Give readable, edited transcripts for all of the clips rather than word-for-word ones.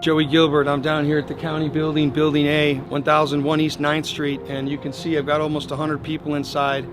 Joey Gilbert. I'm down here at the county building, Building A, 1001 East 9th Street, and you can see I've got almost 100 people inside,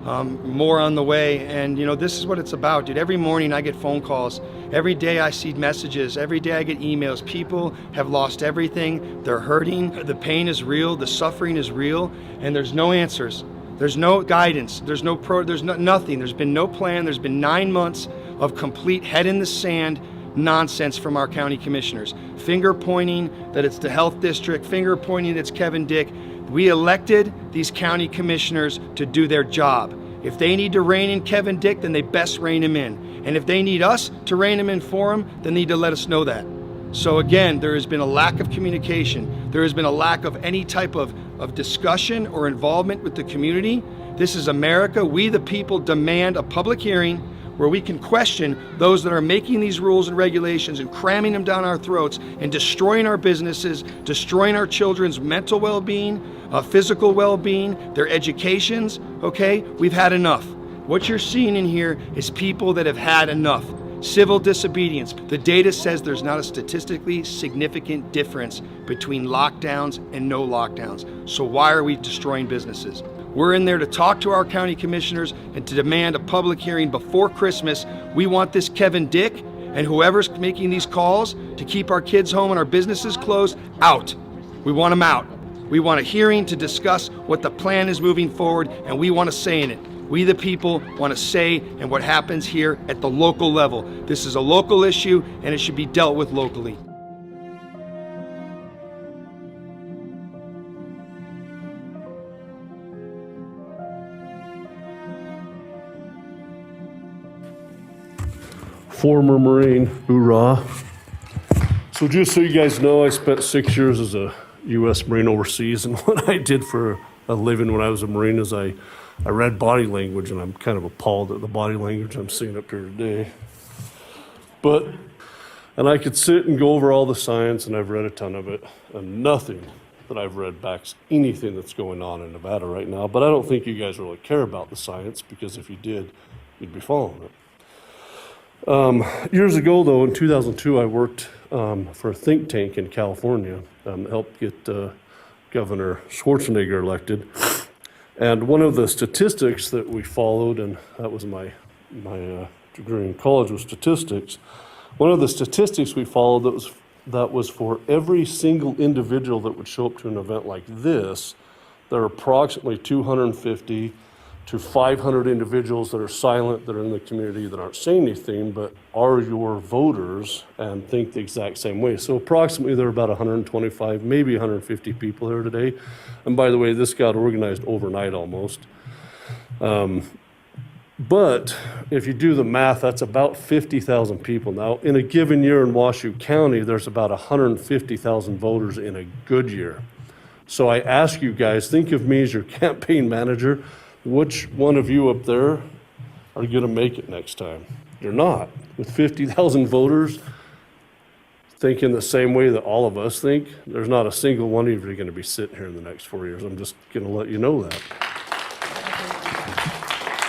more on the way, and you know, this is what it's about, dude. Every morning I get phone calls, every day I see messages, every day I get emails. People have lost everything, they're hurting, the pain is real, the suffering is real, and there's no answers. There's no guidance, there's nothing, there's been no plan. There's been 9 months of complete head in the sand nonsense from our county commissioners. Finger pointing that it's the health district, finger pointing that it's Kevin Dick. We elected these county commissioners to do their job. If they need to rein in Kevin Dick, then they best rein him in. And if they need us to rein him in for them, they need to let us know that. So again, there has been a lack of communication. There has been a lack of any type of discussion or involvement with the community. This is America. We the people demand a public hearing where we can question those that are making these rules and regulations and cramming them down our throats and destroying our businesses, destroying our children's mental well-being, physical well-being, their educations, okay? We've had enough. What you're seeing in here is people that have had enough. Civil disobedience. The data says there's not a statistically significant difference between lockdowns and no lockdowns. So why are we destroying businesses? We're in there to talk to our county commissioners and to demand a public hearing before Christmas. We want this Kevin Dick and whoever's making these calls to keep our kids home and our businesses closed out. We want them out. We want a hearing to discuss what the plan is moving forward, and we want a say in it. We the people want a say in what happens here at the local level. This is a local issue and it should be dealt with locally. Former Marine, hoorah. So just so you guys know, I spent 6 years as a U.S. Marine overseas, and what I did for a living when I was a Marine is I read body language, and I'm kind of appalled at the body language I'm seeing up here today. And I could sit and go over all the science, and I've read a ton of it, and nothing that I've read backs anything that's going on in Nevada right now. But I don't think you guys really care about the science, because if you did, you'd be following it. Years ago, though, in 2002, I worked for a think tank in California, helped get Governor Schwarzenegger elected. And one of the statistics that we followed, and that was my degree in college was statistics. One of the statistics we followed that was for every single individual that would show up to an event like this, there are approximately 250 to 500 individuals that are silent, that are in the community, that aren't saying anything, but are your voters and think the exact same way. So approximately there are about 125, maybe 150 people here today. And by the way, this got organized overnight almost. But if you do the math, that's about 50,000 people. Now, in a given year in Washoe County, there's about 150,000 voters in a good year. So I ask you guys, think of me as your campaign manager. Which one of you up there are going to make it next time? You're not. With 50,000 voters thinking the same way that all of us think, there's not a single one of you going to be sitting here in the next 4 years. I'm just going to let you know that.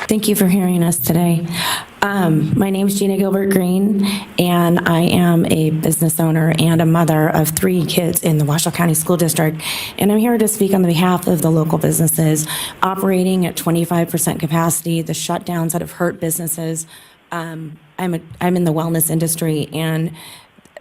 Thank you for hearing us today. My name is Gina Gilbert Green, and I am a business owner and a mother of 3 kids in the Washoe County School District. And I'm here to speak on behalf of the local businesses operating at 25% capacity, the shutdowns that have hurt businesses. I'm in the wellness industry, and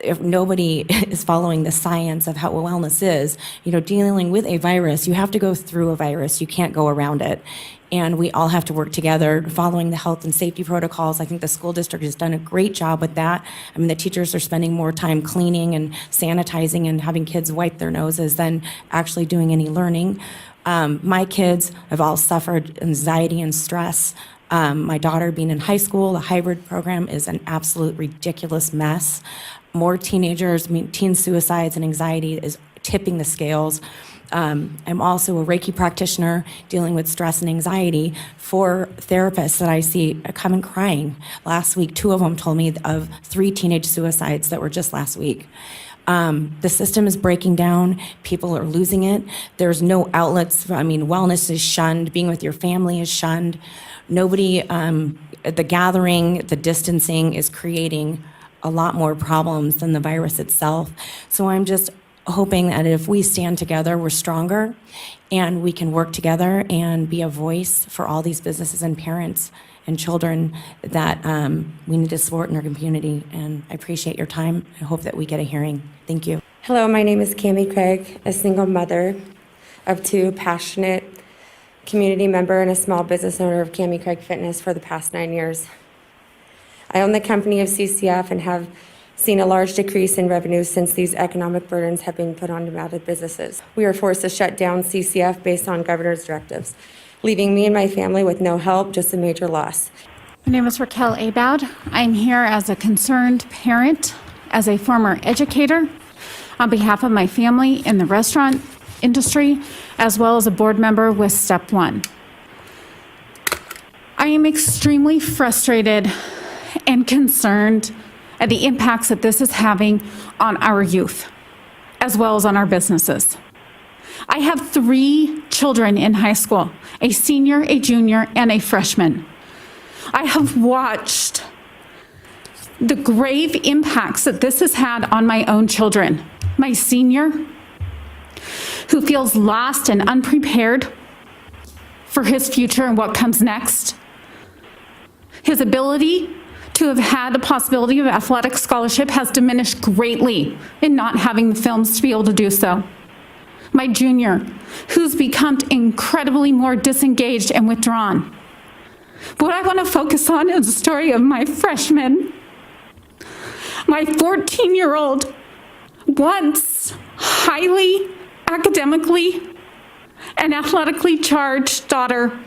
if nobody is following the science of how wellness is, dealing with a virus, you have to go through a virus. You can't go around it. And we all have to work together following the health and safety protocols. I think the school district has done a great job with that. I mean, the teachers are spending more time cleaning and sanitizing and having kids wipe their noses than actually doing any learning. My kids have all suffered anxiety and stress. My daughter being in high school, the hybrid program is an absolute ridiculous mess. More teenagers, teen suicides and anxiety is tipping the scales. I'm also a Reiki practitioner dealing with stress and anxiety for therapists that I see coming crying. Last week, 2 of them told me of 3 teenage suicides that were just last week. The system is breaking down. People are losing it. There's no outlets. Wellness is shunned. Being with your family is shunned. Nobody, the gathering, the distancing is creating a lot more problems than the virus itself. So So I'm just hoping that if we stand together, we're stronger, and we can work together and be a voice for all these businesses and parents and children that we need to support in our community. And I appreciate your time. I hope that we get a hearing. Thank you. Hello, my name is Cami Craig, a single mother of two, passionate community member and a small business owner of Cami Craig Fitness for the past 9 years. I own the company of CCF and have seen a large decrease in revenue since these economic burdens have been put on Nevada businesses. We are forced to shut down CCF based on governor's directives, leaving me and my family with no help, just a major loss. My name is Raquel Abad. I'm here as a concerned parent, as a former educator, on behalf of my family in the restaurant industry, as well as a board member with Step One. I am extremely frustrated and concerned at the impacts that this is having on our youth, as well as on our businesses. I have 3 children in high school, a senior, a junior, and a freshman. I have watched the grave impacts that this has had on my own children. My senior, who feels lost and unprepared for his future and what comes next. His ability to have had the possibility of athletic scholarship has diminished greatly in not having the films to be able to do so. My junior, who's become incredibly more disengaged and withdrawn. What I want to focus on is the story of my freshman, my 14-year-old, once highly academically and athletically charged daughter,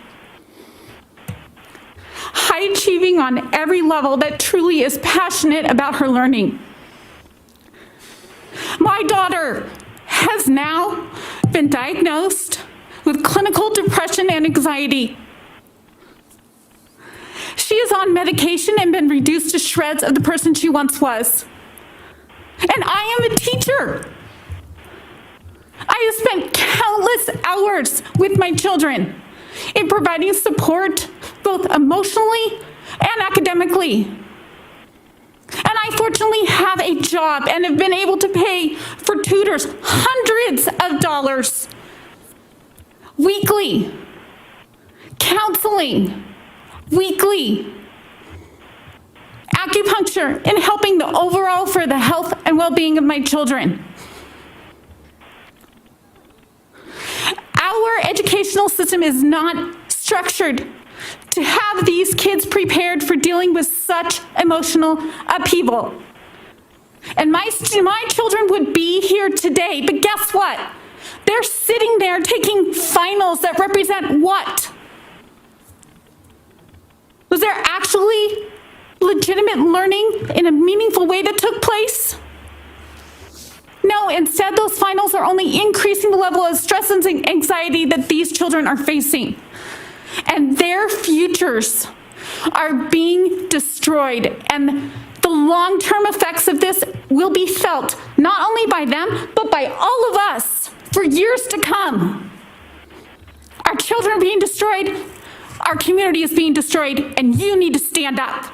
high achieving on every level, that truly is passionate about her learning. My daughter has now been diagnosed with clinical depression and anxiety. She is on medication and been reduced to shreds of the person she once was. And I am a teacher. I have spent countless hours with my children in providing support, both emotionally and academically. And I fortunately have a job and have been able to pay for tutors hundreds of dollars weekly, counseling weekly, acupuncture, and helping the overall for the health and well-being of my children. Our educational system is not structured to have these kids prepared for dealing with such emotional upheaval. And my children would be here today, but guess what? They're sitting there taking finals that represent what? Was there actually legitimate learning in a meaningful way that took place? No, instead those finals are only increasing the level of stress and anxiety that these children are facing. And their futures are being destroyed. And the long-term effects of this will be felt not only by them, but by all of us for years to come. Our children are being destroyed. Our community is being destroyed, and you need to stand up.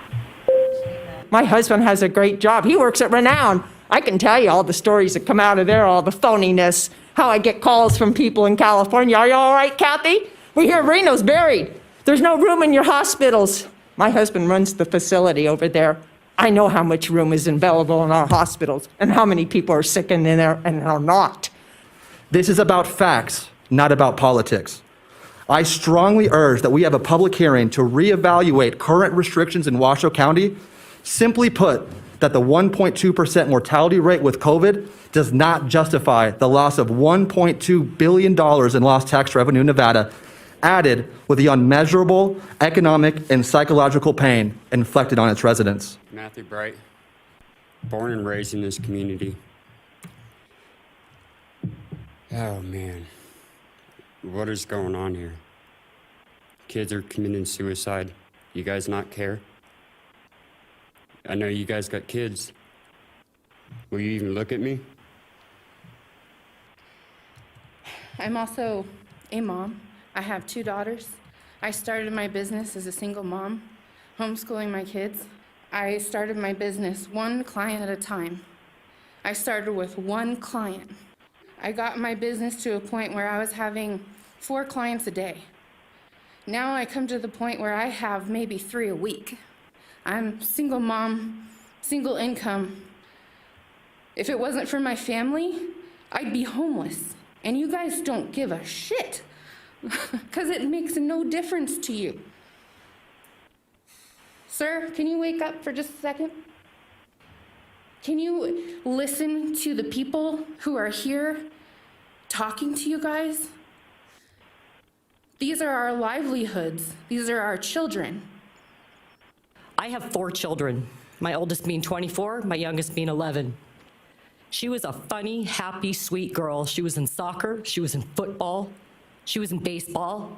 My husband has a great job. He works at Renown. I can tell you all the stories that come out of there, all the phoniness, how I get calls from people in California. Are you all right, Kathy? We hear Reno's buried. There's no room in your hospitals. My husband runs the facility over there. I know how much room is available in our hospitals and how many people are sick in there and are not. This is about facts, not about politics. I strongly urge that we have a public hearing to reevaluate current restrictions in Washoe County. Simply put, that the 1.2% mortality rate with COVID does not justify the loss of $1.2 billion in lost tax revenue in Nevada, added with the unmeasurable economic and psychological pain inflicted on its residents. Matthew Bright, born and raised in this community. Oh man, what is going on here? Kids are committing suicide. You guys not care? I know you guys got kids. Will you even look at me? I'm also a mom. I have 2 daughters. I started my business as a single mom, homeschooling my kids. I started my business one client at a time. I started with one client. I got my business to a point where I was having 4 clients a day. Now I come to the point where I have maybe 3 a week. I'm single mom, single income. If it wasn't for my family, I'd be homeless. And you guys don't give a shit because it makes no difference to you. Sir, can you wake up for just a second? Can you listen to the people who are here talking to you guys? These are our livelihoods. These are our children. I have 4 children, my oldest being 24, my youngest being 11. She was a funny, happy, sweet girl. She was in soccer, she was in football, she was in baseball.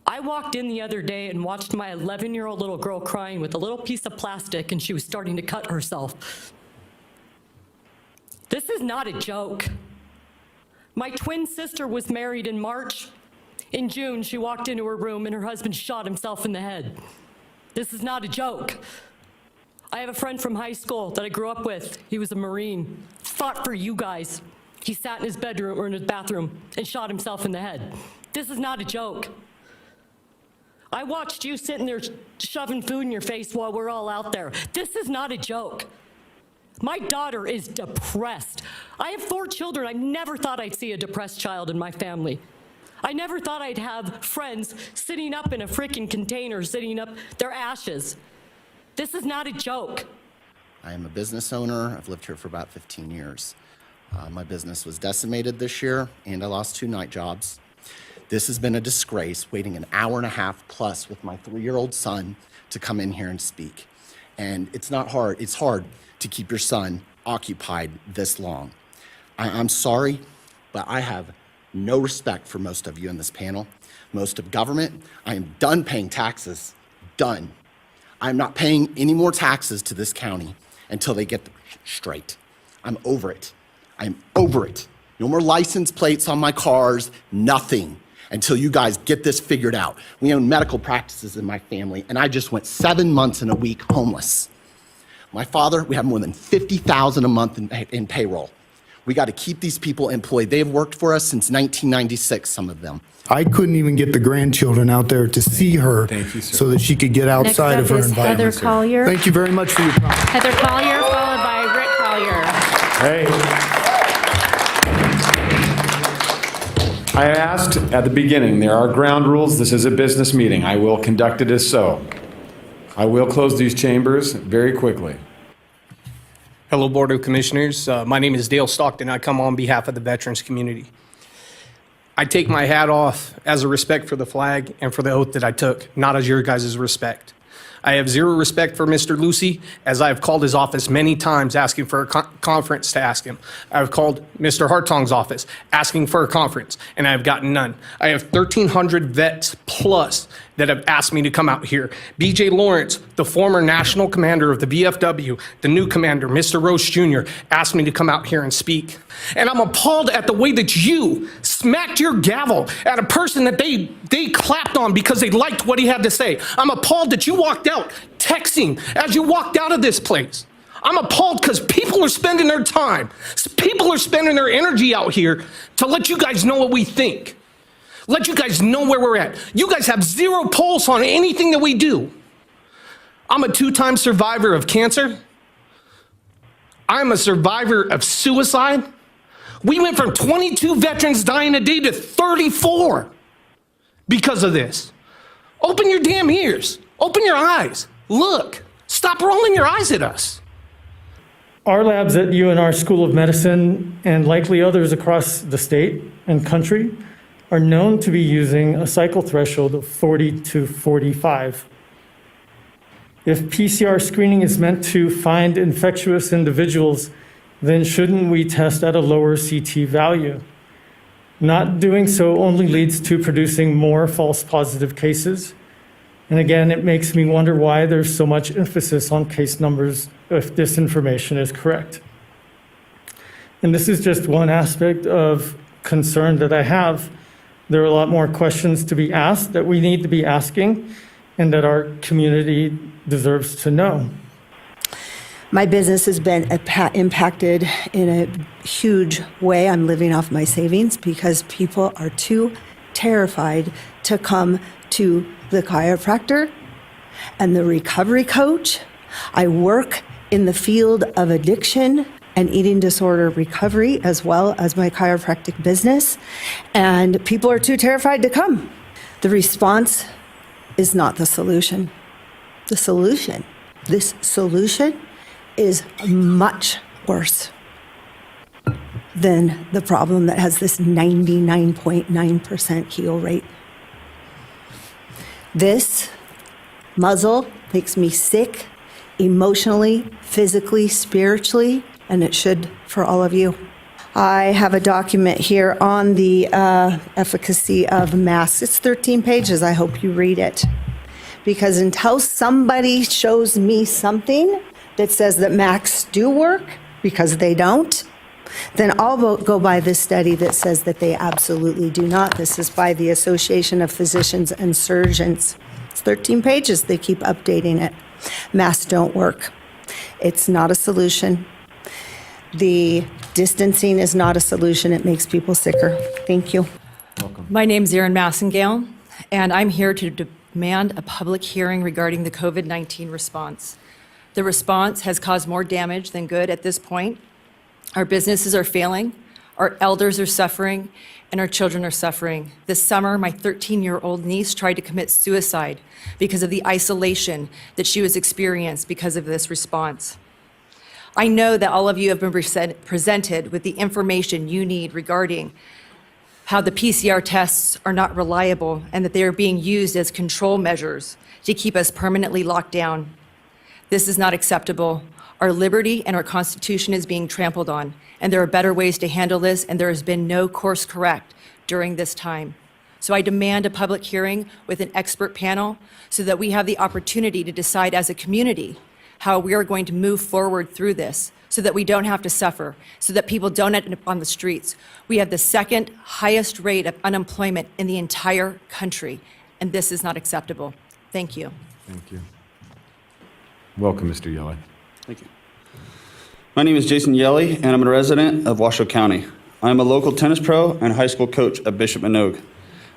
I walked in the other day and watched my 11-year-old little girl crying with a little piece of plastic, and she was starting to cut herself. This is not a joke. My twin sister was married in March. In June, she walked into her room and her husband shot himself in the head. This is not a joke. I have a friend from high school that I grew up with. He was a Marine, fought for you guys. He sat in his bedroom or in his bathroom and shot himself in the head. This is not a joke. I watched you sitting there shoving food in your face while we're all out there. This is not a joke. My daughter is depressed. I have 4 children. I never thought I'd see a depressed child in my family. I never thought I'd have friends sitting up in a freaking container, sitting up their ashes. This is not a joke. I am a business owner. I've lived here for about 15 years. My business was decimated this year, and I lost 2 night jobs. This has been a disgrace, waiting an hour and a half plus with my 3-year-old son to come in here and speak. And it's not hard. It's hard to keep your son occupied this long. I'm sorry, but I have no respect for most of you in this panel, most of government. I am done paying taxes, done. I'm not paying any more taxes to this county until they get straight. I'm over it. I'm over it. No more license plates on my cars, nothing, until you guys get this figured out. We own medical practices in my family, and I just went 7 months and a week homeless. My father, we have more than $50,000 a month in payroll. We got to keep these people employed. They've worked for us since 1996, some of them. I couldn't even get the grandchildren out there to see her so that she could get outside of her environment. Heather Collier. Thank you very much for your time. Heather Collier, followed by Rick Collier. Hey. I asked at the beginning, there are ground rules. This is a business meeting. I will conduct it as so. I will close these chambers very quickly. Hello, Board of Commissioners. My name is Dale Stockton. I come on behalf of the veterans community. I take my hat off as a respect for the flag and for the oath that I took, not as your guys' respect. I have zero respect for Mr. Lucy, as I have called his office many times asking for a conference to ask him. I've called Mr. Hartong's office asking for a conference, and I have gotten none. I have 1,300 vets plus that have asked me to come out here. BJ Lawrence, the former national commander of the VFW, the new commander, Mr. Roche Jr., asked me to come out here and speak. And I'm appalled at the way that you smacked your gavel at a person that they clapped on because they liked what he had to say. I'm appalled that you walked out texting as you walked out of this place. I'm appalled because people are spending their time. People are spending their energy out here to let you guys know what we think. Let you guys know where we're at. You guys have zero pulse on anything that we do. I'm a 2-time survivor of cancer. I'm a survivor of suicide. We went from 22 veterans dying a day to 34 because of this. Open your damn ears. Open your eyes. Look. Stop rolling your eyes at us. Our labs at UNR School of Medicine, and likely others across the state and country, are known to be using a cycle threshold of 40 to 45. If PCR screening is meant to find infectious individuals, then shouldn't we test at a lower CT value? Not doing so only leads to producing more false positive cases. And again, it makes me wonder why there's so much emphasis on case numbers if this information is correct. And this is just one aspect of concern that I have. There are a lot more questions to be asked that we need to be asking and that our community deserves to know. My business has been impacted in a huge way. I'm living off my savings because people are too terrified to come to the chiropractor and the recovery coach. I work in the field of addiction and eating disorder recovery, as well as my chiropractic business, and people are too terrified to come. The response is not the solution. This solution is much worse than the problem that has this 99.9% heal rate. This muzzle makes me sick emotionally, physically, spiritually, and it should for all of you. I have a document here on the efficacy of masks. It's 13 pages. I hope you read it. Because until somebody shows me something that says that masks do work, because they don't, then I'll go by this study that says that they absolutely do not. This is by the Association of Physicians and Surgeons. It's 13 pages. They keep updating it. Masks don't work. It's not a solution. The distancing is not a solution. It makes people sicker. Thank you. My name's Erin Massengale, and I'm here to demand a public hearing regarding the COVID-19 response. The response has caused more damage than good at this point. Our businesses are failing, our elders are suffering, and our children are suffering. This summer, my 13-year-old niece tried to commit suicide because of the isolation that she was experiencing because of this response. I know that all of you have been presented with the information you need regarding how the PCR tests are not reliable and that they are being used as control measures to keep us permanently locked down. This is not acceptable. Our liberty and our Constitution is being trampled on, and there are better ways to handle this, and there has been no course correct during this time. So I demand a public hearing with an expert panel so that we have the opportunity to decide as a community how we are going to move forward through this so that we don't have to suffer, so that people don't end up on the streets. We have the second highest rate of unemployment in the entire country, and this is not acceptable. Thank you. Thank you. Welcome, Mr. Yelly. Thank you. My name is Jason Yelly, and I'm a resident of Washoe County. I'm a local tennis pro and high school coach at Bishop Manogue.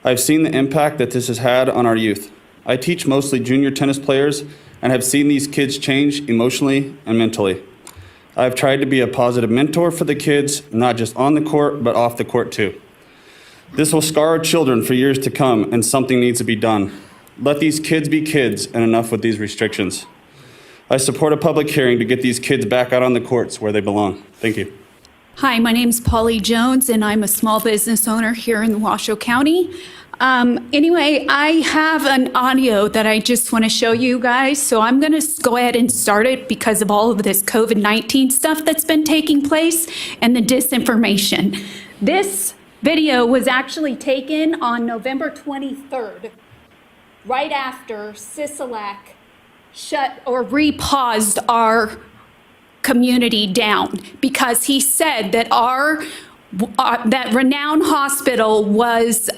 I've seen the impact that this has had on our youth. I teach mostly junior tennis players and have seen these kids change emotionally and mentally. I've tried to be a positive mentor for the kids, not just on the court, but off the court too. This will scar our children for years to come, and something needs to be done. Let these kids be kids, and enough with these restrictions. I support a public hearing to get these kids back out on the courts where they belong. Thank you. Hi, my name's Polly Jones, and I'm a small business owner here in Washoe County. Anyway, I have an audio that I just want to show you guys, so I'm going to go ahead and start it because of all of this COVID-19 stuff that's been taking place and the disinformation. This video was actually taken on November 23rd, right after Sisolak shut or repaused our community down because he said that that Renown Hospital was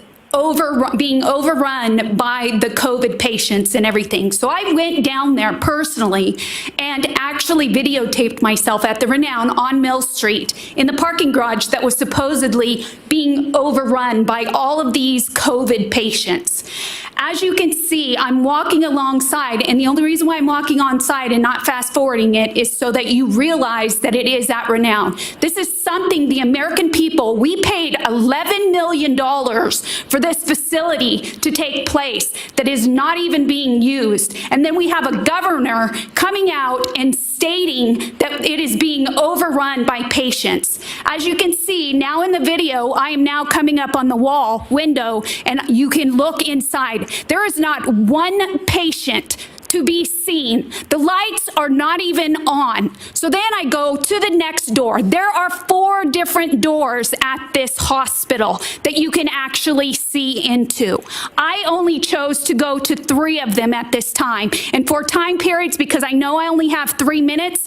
being overrun by the COVID patients and everything. So I went down there personally and actually videotaped myself at the Renown on Mill Street in the parking garage that was supposedly being overrun by all of these COVID patients. As you can see, I'm walking alongside, and the only reason why I'm walking on side and not fast forwarding it is so that you realize that it is at Renown. This is something the American people, we paid $11 million for this facility to take place that is not even being used. And then we have a governor coming out and stating that it is being overrun by patients. As you can see now in the video, I am now coming up on the window, and you can look inside. There is not one patient to be seen. The lights are not even on. So then I go to the next door. There are 4 different doors at this hospital that you can actually see into. I only chose to go to 3 of them at this time. And for time periods, because I know I only have 3 minutes,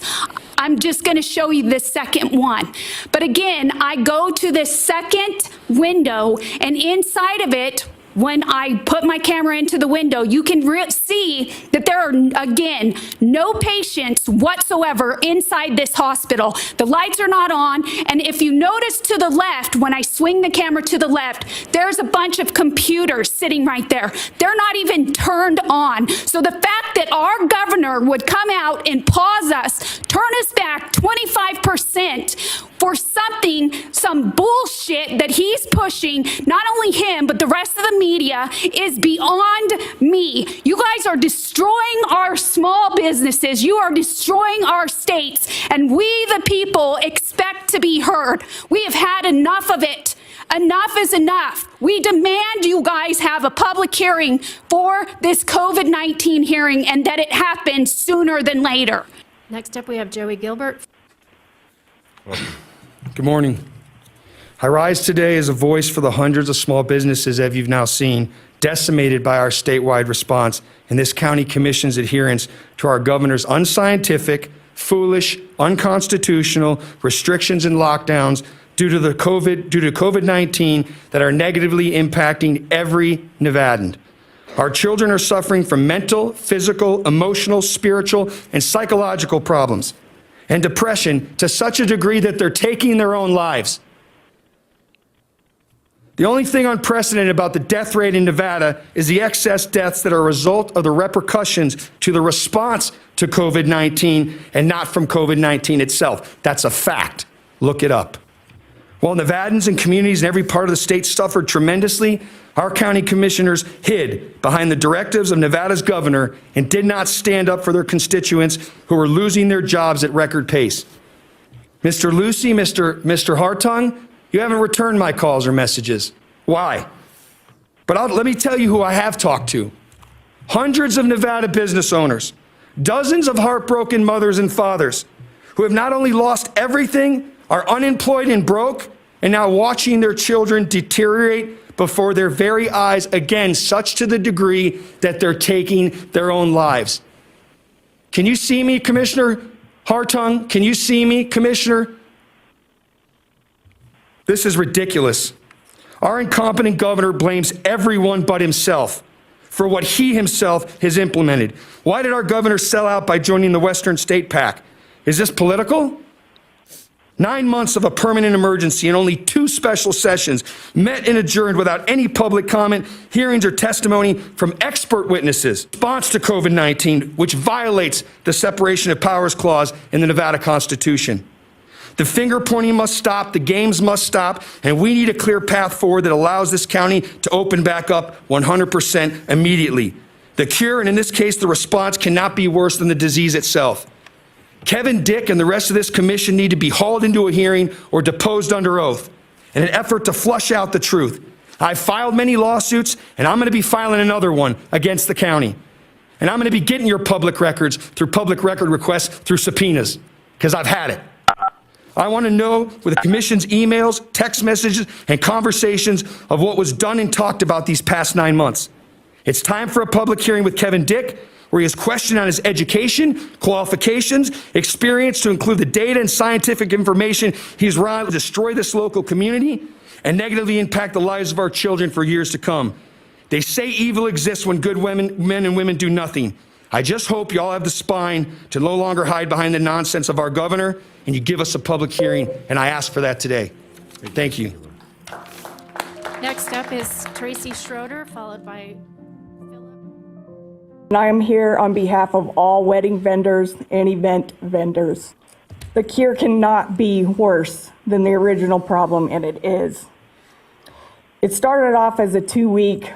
I'm just going to show you the second one. But again, I go to the second window, and inside of it, when I put my camera into the window, you can see that there are, again, no patients whatsoever inside this hospital. The lights are not on, and if you notice to the left, when I swing the camera to the left, there's a bunch of computers sitting right there. They're not even turned on. So the fact that our governor would come out and pause us, turn us back 25% for something, some bullshit that he's pushing, not only him, but the rest of the media, is beyond me. You guys are destroying our small businesses. You are destroying our states, and we, the people, expect to be heard. We have had enough of it. Enough is enough. We demand you guys have a public hearing for this COVID-19 hearing, and that it happens sooner than later. Next up, we have Joey Gilbert. Good morning. I rise today as a voice for the hundreds of small businesses, as you've now seen, decimated by our statewide response and this county commission's adherence to our governor's unscientific, foolish, unconstitutional restrictions and lockdowns due to COVID-19 that are negatively impacting every Nevadan. Our children are suffering from mental, physical, emotional, spiritual, and psychological problems and depression to such a degree that they're taking their own lives. The only thing unprecedented about the death rate in Nevada is the excess deaths that are a result of the repercussions to the response to COVID-19 and not from COVID-19 itself. That's a fact. Look it up. While Nevadans and communities in every part of the state suffered tremendously, our county commissioners hid behind the directives of Nevada's governor and did not stand up for their constituents who were losing their jobs at record pace. Mr. Lucy, Mr. Hartung, you haven't returned my calls or messages. Why? But let me tell you who I have talked to. Hundreds of Nevada business owners, dozens of heartbroken mothers and fathers who have not only lost everything, are unemployed and broke, and now watching their children deteriorate before their very eyes, again, such to the degree that they're taking their own lives. Can you see me, Commissioner Hartung? Can you see me, Commissioner? This is ridiculous. Our incompetent governor blames everyone but himself for what he himself has implemented. Why did our governor sell out by joining the Western State PAC? Is this political? 9 months of a permanent emergency and only 2 special sessions, met and adjourned without any public comment, hearings, or testimony from expert witnesses. Response to COVID-19, which violates the separation of powers clause in the Nevada Constitution. The finger pointing must stop, the games must stop, and we need a clear path forward that allows this county to open back up 100% immediately. The cure, and in this case, the response, cannot be worse than the disease itself. Kevin Dick and the rest of this commission need to be hauled into a hearing or deposed under oath in an effort to flush out the truth. I've filed many lawsuits, and I'm going to be filing another one against the county. And I'm going to be getting your public records through public record requests through subpoenas, because I've had it. I want to know with the commission's emails, text messages, and conversations of what was done and talked about these past 9 months. It's time for a public hearing with Kevin Dick, where he is questioned on his education, qualifications, experience to include the data and scientific information he's relied to destroy this local community and negatively impact the lives of our children for years to come. They say evil exists when good men and women do nothing. I just hope you all have the spine to no longer hide behind the nonsense of our governor, and you give us a public hearing, and I ask for that today. Thank you. Next up is Tracy Schroeder, followed by And I am here on behalf of all wedding vendors and event vendors. The cure cannot be worse than the original problem, and it is. It started off as a 2-week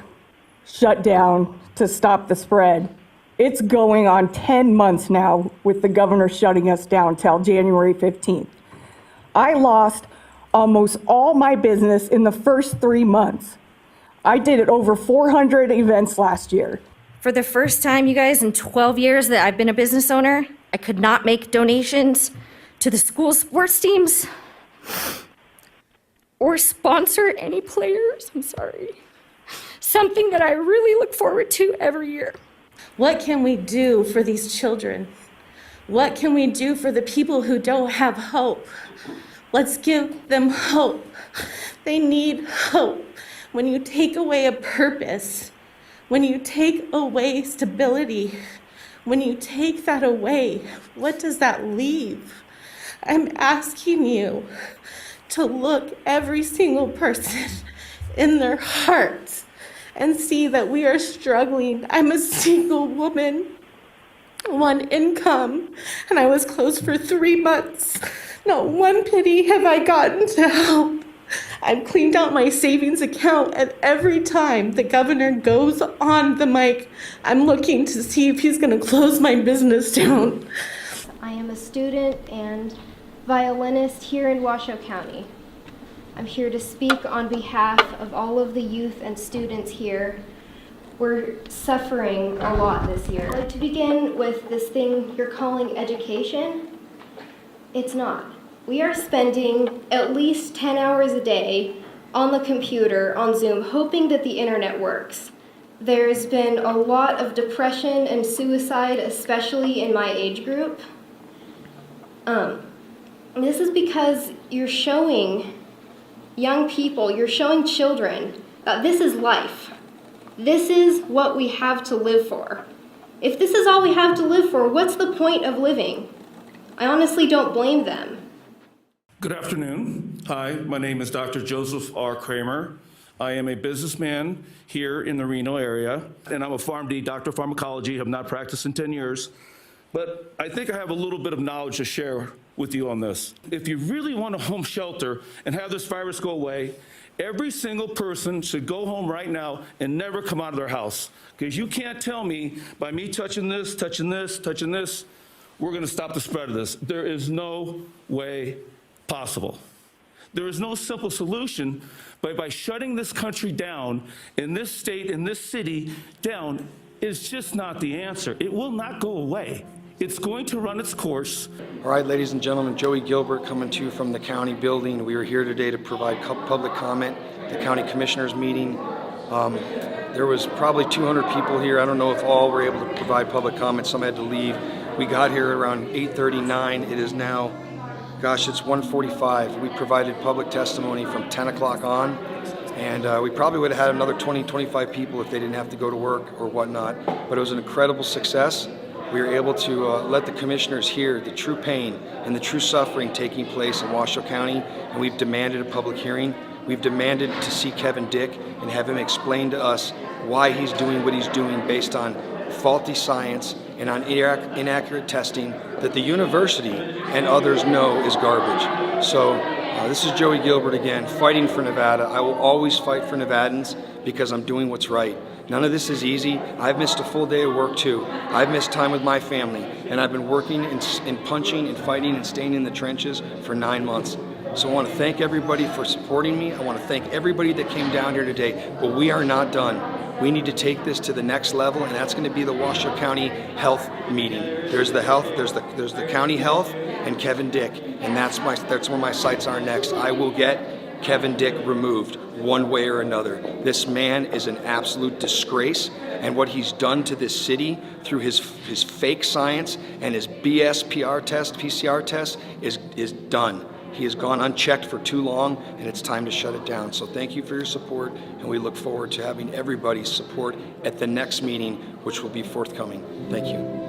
shutdown to stop the spread. It's going on 10 months now with the governor shutting us down till January 15th. I lost almost all my business in the first 3 months. I did over 400 events last year. For the first time, you guys, in 12 years that I've been a business owner, I could not make donations to the school sports teams or sponsor any players. I'm sorry. Something that I really look forward to every year. What can we do for these children? What can we do for the people who don't have hope? Let's give them hope. They need hope. when you take away a purpose, when you take away stability, when you take that away, what does that leave? I'm asking you to look every single person in their hearts and see that we are struggling. I'm a single woman, one income, and I was closed for 3 months. Not one penny have I gotten to help. I've cleaned out my savings account, and every time the governor goes on the mic, I'm looking to see if he's going to close my business down. I am a student and violinist here in Washoe County. I'm here to speak on behalf of all of the youth and students here. We're suffering a lot this year. I'd like to begin with this thing you're calling education. It's not. We are spending at least 10 hours a day on the computer, on Zoom, hoping that the internet works. There's been a lot of depression and suicide, especially in my age group. This is because you're showing young people, you're showing children that this is life. This is what we have to live for. If this is all we have to live for, what's the point of living? I honestly don't blame them. Good afternoon. Hi, my name is Dr. Joseph R. Kramer. I am a businessman here in the Reno area, and I'm a PharmD, doctor of pharmacology, have not practiced in 10 years, but I think I have a little bit of knowledge to share with you on this. If you really want a home shelter and have this virus go away, every single person should go home right now and never come out of their house. Because you can't tell me, by me touching this, we're gonna stop the spread of this. There is no way possible. There is no simple solution, but by shutting this country down, in this state, in this city down, is just not the answer. It will not go away. It's going to run its course. All right, ladies and gentlemen, Joey Gilbert coming to you from the county building. We are here today to provide public comment at the county commissioners meeting. There was probably 200 people here. I don't know if all were able to provide public comment. Some had to leave. We got here around 8:39. It is now, gosh, it's 1:45. We provided public testimony from 10 o'clock on, and we probably would have had another 20, 25 people if they didn't have to go to work or whatnot. But it was an incredible success. We were able to let the commissioners hear the true pain and the true suffering taking place in Washoe County, and we've demanded a public hearing. We've demanded to see Kevin Dick and have him explain to us why he's doing what he's doing based on faulty science and on inaccurate testing that the university and others know is garbage. So this is Joey Gilbert again, fighting for Nevada. I will always fight for Nevadans because I'm doing what's right. None of this is easy. I've missed a full day of work too. I've missed time with my family, and I've been working and punching and fighting and staying in the trenches for 9 months. So I want to thank everybody for supporting me. I want to thank everybody that came down here today, but we are not done. We need to take this to the next level, and that's going to be the Washoe County Health meeting. There's the health, there's the county health, and Kevin Dick, and that's where my sights are next. I will get Kevin Dick removed one way or another. This man is an absolute disgrace, and what he's done to this city through his fake science and his BS PCR test is done. He has gone unchecked for too long, and it's time to shut it down. So thank you for your support, and we look forward to having everybody's support at the next meeting, which will be forthcoming. Thank you.